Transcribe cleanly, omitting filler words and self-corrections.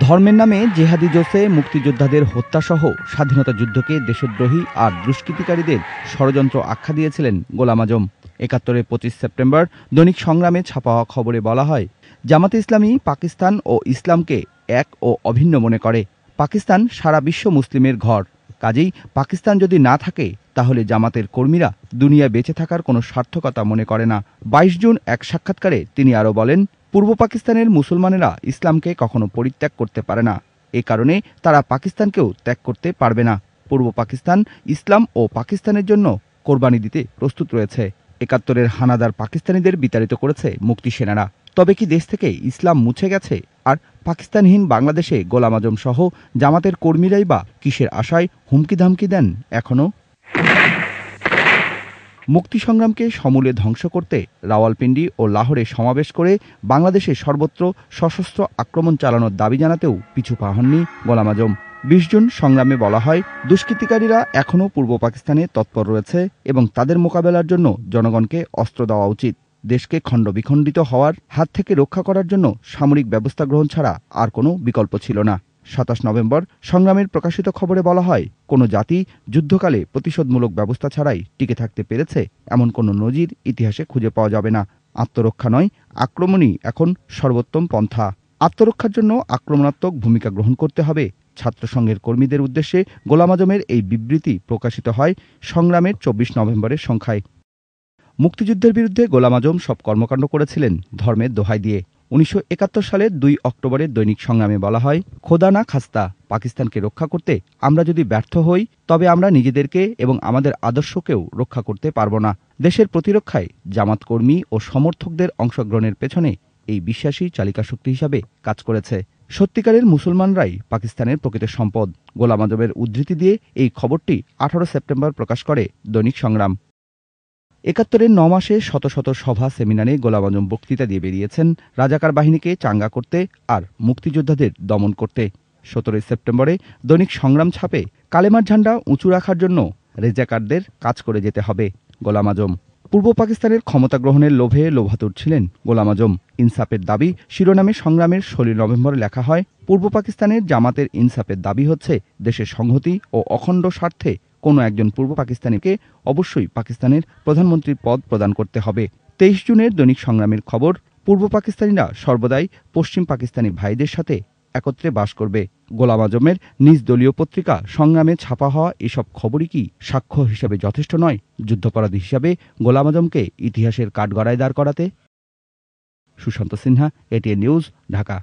ধর্মের নামে জেহাদি জোসে মুক্তিযোদ্ধাদের হত্যাসহ স্বাধীনতা যুদ্ধকে দেশদ্রোহী আর দুষ্কৃতিকারীদের ষড়যন্ত্র আখ্যা দিয়েছিলেন গোলাম আজম। ৭১-এর ২৫ সেপ্টেম্বর দৈনিক সংগ্রামে ছাপা হওয়া খবরে বলা হয়, জামাতে ইসলামী পাকিস্তান ও ইসলামকে এক ও অভিন্ন মনে করে। পাকিস্তান সারা বিশ্ব মুসলিমের ঘর, কাজেই পাকিস্তান যদি না থাকে তাহলে জামাতের কর্মীরা দুনিয়ায় বেঁচে থাকার কোনো সার্থকতা মনে করে না। ২২ জুন এক সাক্ষাৎকারে তিনি আরও বলেন, পূর্ব পাকিস্তানের মুসলমানেরা ইসলামকে কখনো পরিত্যাগ করতে পারে না, এ কারণে তারা পাকিস্তানকেও ত্যাগ করতে পারবে না। পূর্ব পাকিস্তান ইসলাম ও পাকিস্তানের জন্য কোরবানি দিতে প্রস্তুত রয়েছে। ৭১-এর হানাদার পাকিস্তানিদের বিতাড়িত করেছে মুক্তি সেনারা। তবে কি দেশ থেকে ইসলাম মুছে গেছে? আর পাকিস্তানহীন বাংলাদেশে গোলাম আজম সহ জামাতের কর্মীরাই বা কিসের আশায় হুমকি ধামকি দেন এখনো? মুক্তি সংগ্রামকে সমূলে ধ্বংস করতে রাওয়ালপিন্ডি ও লাহোরে সমাবেশ করে বাংলাদেশে সর্বত্র সশস্ত্র আক্রমণ চালানোর দাবি জানাতেও পিছু পা হননি গোলাম আজম। ২০ জুন সংগ্রামে বলা হয়, দুষ্কৃতিকারীরা এখনও পূর্ব পাকিস্তানে তৎপর রয়েছে এবং তাদের মোকাবেলার জন্য জনগণকে অস্ত্র দেওয়া উচিত। দেশকে খণ্ডবিখণ্ডিত হওয়ার হাত থেকে রক্ষা করার জন্য সামরিক ব্যবস্থা গ্রহণ ছাড়া আর কোনো বিকল্প ছিল না। ২৭ নভেম্বর সংগ্রামের প্রকাশিত খবরে বলা হয়, কোনো জাতি যুদ্ধকালে প্রতিশোধমূলক ব্যবস্থা ছাড়াই টিকে থাকতে পেরেছে এমন কোনো নজির ইতিহাসে খুঁজে পাওয়া যাবে না। আত্মরক্ষা নয়, আক্রমণই এখন সর্বোত্তম পন্থা। আত্মরক্ষার জন্য আক্রমণাত্মক ভূমিকা গ্রহণ করতে হবে। ছাত্রসংঘের কর্মীদের উদ্দেশ্যে গোলাম আজমের এই বিবৃতি প্রকাশিত হয় সংগ্রামের ২৪ নভেম্বরের সংখ্যায়। মুক্তিযুদ্ধের বিরুদ্ধে গোলাম আজম সব কর্মকাণ্ড করেছিলেন ধর্মের দোহাই দিয়ে। ১৯৭১ সালের ২ অক্টোবরের দৈনিক সংগ্রামে বলা হয়, খোদা না খাস্তা, পাকিস্তানকে রক্ষা করতে আমরা যদি ব্যর্থ হই তবে আমরা নিজেদেরকে এবং আমাদের আদর্শকেও রক্ষা করতে পারব না। দেশের প্রতিরক্ষায় জামাত কর্মী ও সমর্থকদের অংশগ্রহণের পেছনে এই বিশ্বাসী চালিকাশক্তি হিসাবে কাজ করেছে। সত্যিকারের মুসলমানরাই পাকিস্তানের প্রকৃত সম্পদ। গোলাম আজমের উদ্ধৃতি দিয়ে এই খবরটি ১৮ সেপ্টেম্বর প্রকাশ করে দৈনিক সংগ্রাম। ৭১-এর ৯ মাসে শত শত সভা সেমিনারে গোলাম আজম বক্তৃতা দিয়ে বেরিয়েছেন রাজাকার বাহিনীকে চাঙ্গা করতে আর মুক্তিযোদ্ধাদের দমন করতে। ১৭ সেপ্টেম্বরে দৈনিক সংগ্রাম ছাপে, কালেমার ঝান্ডা উঁচু রাখার জন্য রেজাকারদের কাজ করে যেতে হবে। গোলাম আজম পূর্ব পাকিস্তানের ক্ষমতা গ্রহণের লোভে লোভাতুর ছিলেন গোলাম আজম। ইনসাফের দাবি শিরোনামে সংগ্রামের ১৬ নভেম্বরে লেখা হয়, পূর্ব পাকিস্তানের জামাতের ইনসাফের দাবি হচ্ছে দেশের সংহতি ও অখণ্ড স্বার্থে কোনো একজন পূর্ব পাকিস্তানিকে অবশ্যই পাকিস্তানের প্রধানমন্ত্রীর পদ প্রদান করতে হবে। ২৩ জুনের দৈনিক সংগ্রামের খবর, পূর্ব পাকিস্তানিরা সর্বদাই পশ্চিম পাকিস্তানি ভাইদের সাথে একত্রে বাস করবে। গোলাম আজমের নিজ দলীয় পত্রিকা সংগ্রামে ছাপা হওয়া এসব খবরই কি সাক্ষ্য হিসেবে যথেষ্ট নয় যুদ্ধাপরাধী হিসাবে গোলাম আজমকে ইতিহাসের কাঠগড়ায় দাঁড় করাতে? Sushanta Sinha, ATN news, Dhaka.